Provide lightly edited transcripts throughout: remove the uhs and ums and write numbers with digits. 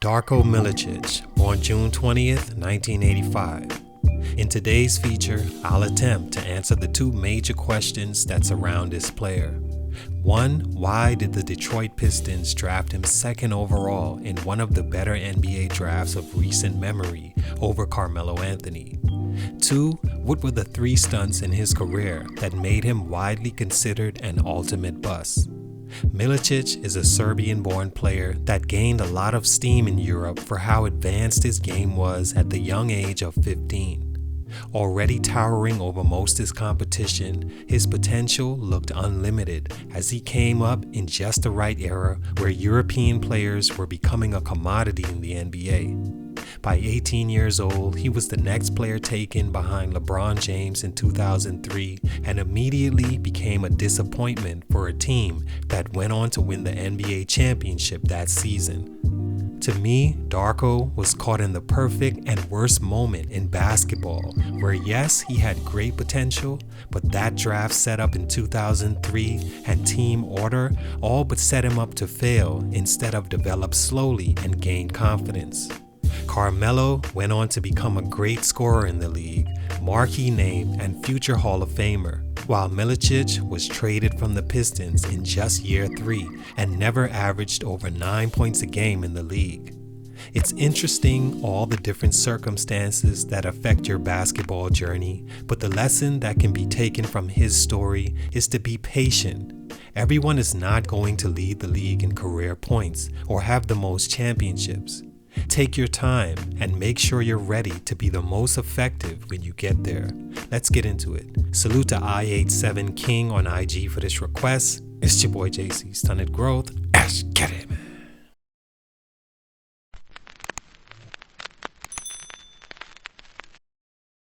Darko Milicic, born June 20th, 1985. In today's feature, I'll attempt to answer the two major questions that surround this player. One, why did the Detroit Pistons draft him second overall in one of the better NBA drafts of recent memory over Carmelo Anthony? Two, what were the three stunts in his career that made him widely considered an ultimate bust? Milicic is a Serbian-born player that gained a lot of steam in Europe for how advanced his game was at the young age of 15. Already towering over most of his competition, his potential looked unlimited as he came up in just the right era where European players were becoming a commodity in the NBA. By 18 years old, he was the next player taken behind Lebron James in 2003 and immediately became a disappointment for a team that went on to win the NBA championship that season. To me, Darko was caught in the perfect and worst moment in basketball, where yes, he had great potential, but that draft setup in 2003 and team order all but set him up to fail instead of develop slowly and gain confidence. Carmelo went on to become a great scorer in the league, marquee name and future Hall of Famer, while Milicic was traded from the Pistons in just year 3 and never averaged over 9 points a game in the league. It's interesting all the different circumstances that affect your basketball journey, but the lesson that can be taken from his story is to be patient. Everyone is not going to lead the league in career points or have the most championships. Take your time and make sure you're ready to be the most effective when you get there. Let's get into it. Salute to I87 King on IG for this request. It's your boy JC, Stunted Growth. Let's get it, man.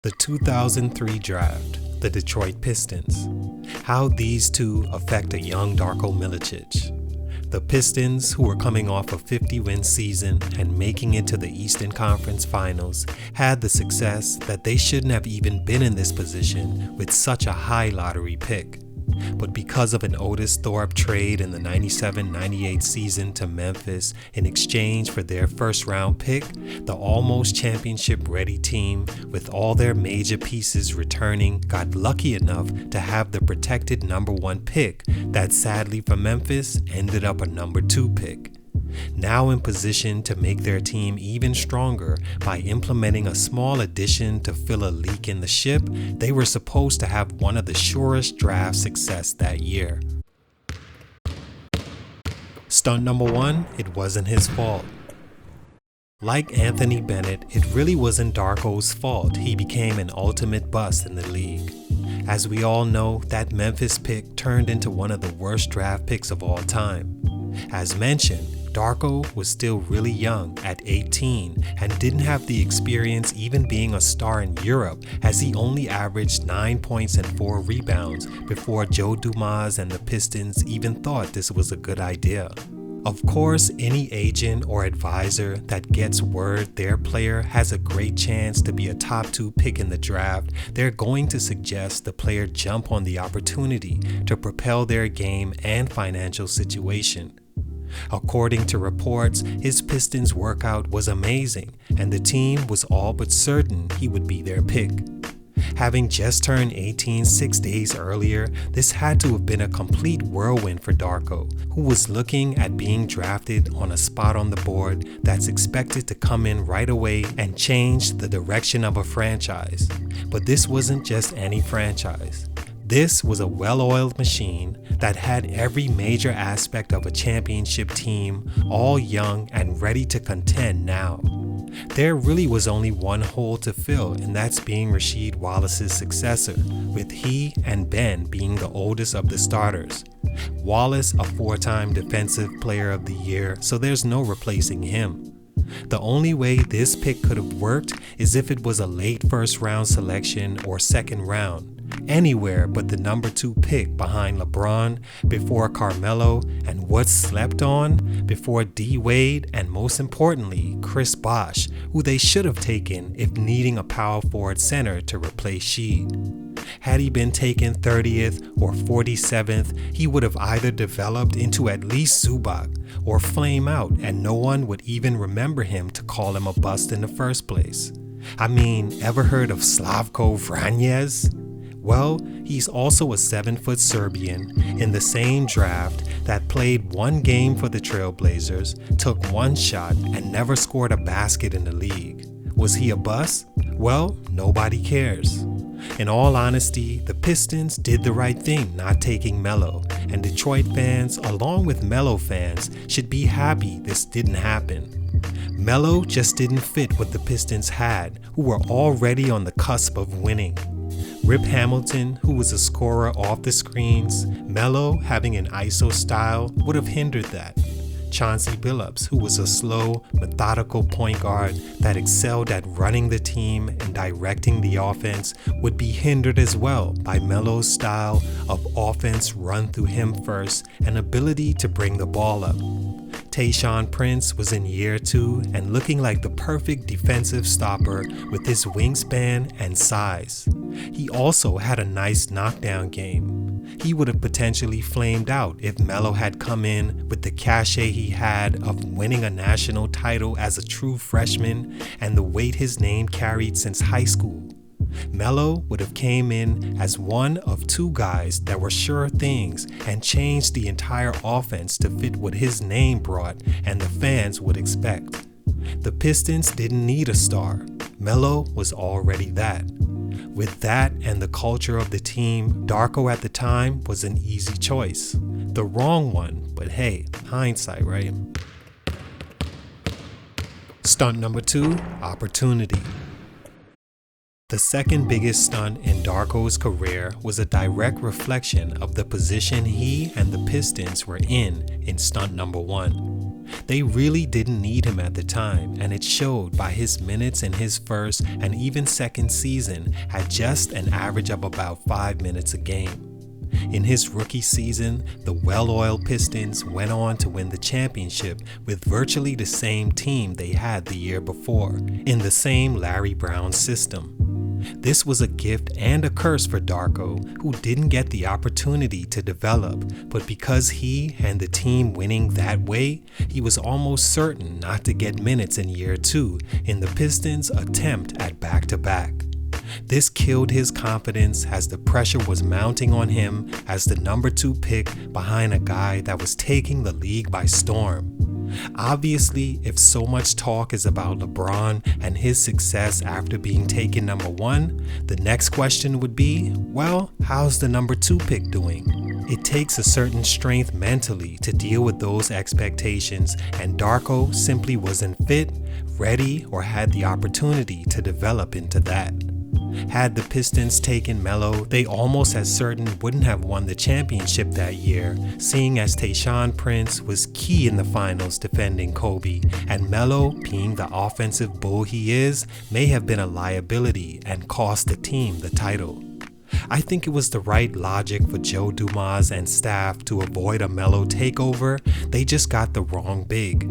The 2003 draft, the Detroit Pistons. How these two affect a young Darko Milicic. The Pistons, who were coming off a 50-win season and making it to the Eastern Conference Finals, had the success that they shouldn't have even been in this position with such a high lottery pick. But because of an Otis Thorpe trade in the 97-98 season to Memphis in exchange for their first-round pick, the almost championship-ready team, with all their major pieces returning, got lucky enough to have the protected number 1 pick that sadly for Memphis ended up a number 2 pick. Now in position to make their team even stronger by implementing a small addition to fill a leak in the ship, they were supposed to have one of the surest draft success that year. Stunt number 1, it wasn't his fault. Like Anthony Bennett, it really wasn't Darko's fault he became an ultimate bust in the league. As we all know, that Memphis pick turned into one of the worst draft picks of all time. As mentioned, Darko was still really young at 18 and didn't have the experience even being a star in Europe, as he only averaged 9 points and 4 rebounds before Joe Dumars and the Pistons even thought this was a good idea. Of course, any agent or advisor that gets word their player has a great chance to be a top 2 pick in the draft, they're going to suggest the player jump on the opportunity to propel their game and financial situation. According to reports, his Pistons workout was amazing, and the team was all but certain he would be their pick. Having just turned 18 6 days earlier, this had to have been a complete whirlwind for Darko, who was looking at being drafted on a spot on the board that's expected to come in right away and change the direction of a franchise. But this wasn't just any franchise. This was a well-oiled machine that had every major aspect of a championship team, all young and ready to contend now. There really was only one hole to fill, and that's being Rasheed Wallace's successor, with he and Ben being the oldest of the starters. Wallace, a 4-time Defensive Player of the Year, so there's no replacing him. The only way this pick could have worked is if it was a late first-round selection or second round. Anywhere but the number 2 pick behind LeBron, before Carmelo, and what's slept on, before D. Wade, and most importantly, Chris Bosh, who they should have taken if needing a power forward center to replace Sheed. Had he been taken 30th or 47th, he would have either developed into at least Zubac or flame out, and no one would even remember him to call him a bust in the first place. I mean, ever heard of Slavko Vranjes? Well, he's also a 7-foot Serbian in the same draft that played 1 game for the Trailblazers, took 1 shot, and never scored a basket in the league. Was he a bust? Well, nobody cares. In all honesty, the Pistons did the right thing not taking Melo, and Detroit fans, along with Melo fans, should be happy this didn't happen. Melo just didn't fit what the Pistons had, who were already on the cusp of winning. Rip Hamilton, who was a scorer off the screens, Melo having an ISO style would have hindered that. Chauncey Billups, who was a slow, methodical point guard that excelled at running the team and directing the offense, would be hindered as well by Melo's style of offense run through him first and ability to bring the ball up. Tayshaun Prince was in year 2 and looking like the perfect defensive stopper with his wingspan and size. He also had a nice knockdown game. He would have potentially flamed out if Melo had come in with the cachet he had of winning a national title as a true freshman and the weight his name carried since high school. Melo would have came in as one of 2 guys that were sure things and changed the entire offense to fit what his name brought and the fans would expect. The Pistons didn't need a star. Melo was already that. With that and the culture of the team, Darko at the time was an easy choice. The wrong one, but hey, hindsight, right? Stunt number 2, opportunity. The second biggest stunt in Darko's career was a direct reflection of the position he and the Pistons were in stunt number 1. They really didn't need him at the time, and it showed by his minutes in his first and even second season at just an average of about 5 minutes a game. In his rookie season, the well-oiled Pistons went on to win the championship with virtually the same team they had the year before, in the same Larry Brown system. This was a gift and a curse for Darko, who didn't get the opportunity to develop, but because he and the team winning that way, he was almost certain not to get minutes in year 2 in the Pistons' attempt at back-to-back. This killed his confidence as the pressure was mounting on him as the number 2 pick behind a guy that was taking the league by storm. Obviously, if so much talk is about LeBron and his success after being taken number 1, the next question would be, well, how's the number 2 pick doing? It takes a certain strength mentally to deal with those expectations, and Darko simply wasn't fit, ready, or had the opportunity to develop into that. Had the Pistons taken Melo, they almost as certain wouldn't have won the championship that year, seeing as Tayshaun Prince was key in the finals defending Kobe, and Melo, being the offensive bull he is, may have been a liability and cost the team the title. I think it was the right logic for Joe Dumars and staff to avoid a Melo takeover. They just got the wrong big.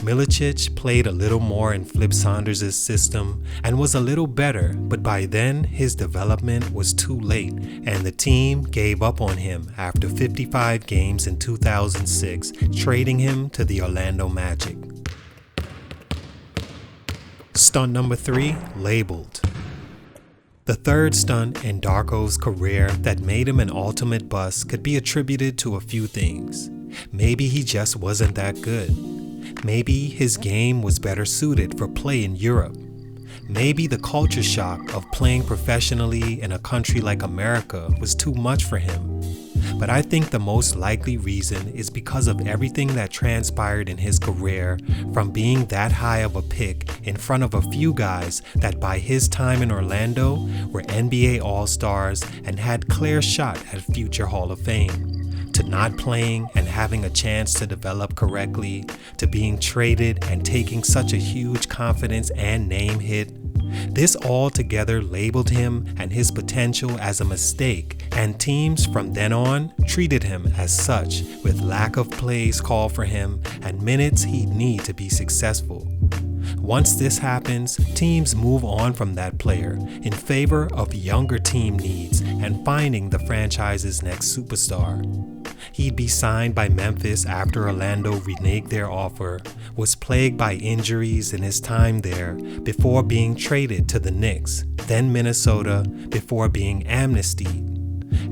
Milicic played a little more in Flip Saunders' system and was a little better, but by then his development was too late and the team gave up on him after 55 games in 2006, trading him to the Orlando Magic. Stunt number 3, labeled. The third stunt in Darko's career that made him an ultimate bust could be attributed to a few things. Maybe he just wasn't that good. Maybe his game was better suited for play in Europe. Maybe the culture shock of playing professionally in a country like America was too much for him. But I think the most likely reason is because of everything that transpired in his career, from being that high of a pick in front of a few guys that by his time in Orlando were NBA All-Stars and had clear shot at future Hall of Fame, to not playing and having a chance to develop correctly, to being traded and taking such a huge confidence and name hit. This altogether labeled him and his potential as a mistake, and teams from then on treated him as such, with lack of plays called for him and minutes he'd need to be successful. Once this happens, teams move on from that player in favor of younger team needs and finding the franchise's next superstar. He'd be signed by Memphis after Orlando reneged their offer, was plagued by injuries in his time there before being traded to the Knicks, then Minnesota before being amnestied.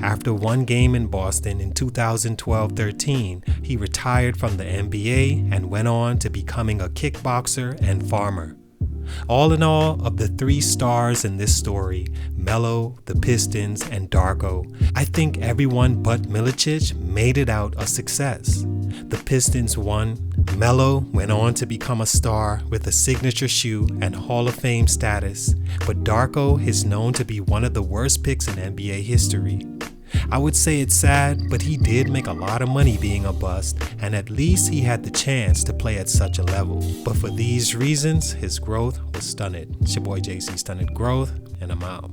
After one game in Boston in 2012-13, he retired from the NBA and went on to becoming a kickboxer and farmer. All in all, of the three stars in this story, Melo, the Pistons, and Darko, I think everyone but Milicic made it out a success. The Pistons won. Melo went on to become a star with a signature shoe and Hall of Fame status, but Darko is known to be one of the worst picks in NBA history. I would say it's sad, but he did make a lot of money being a bust, and at least he had the chance to play at such a level. But for these reasons, his growth was stunted. It's your boy JC, Stunted Growth, and I'm out.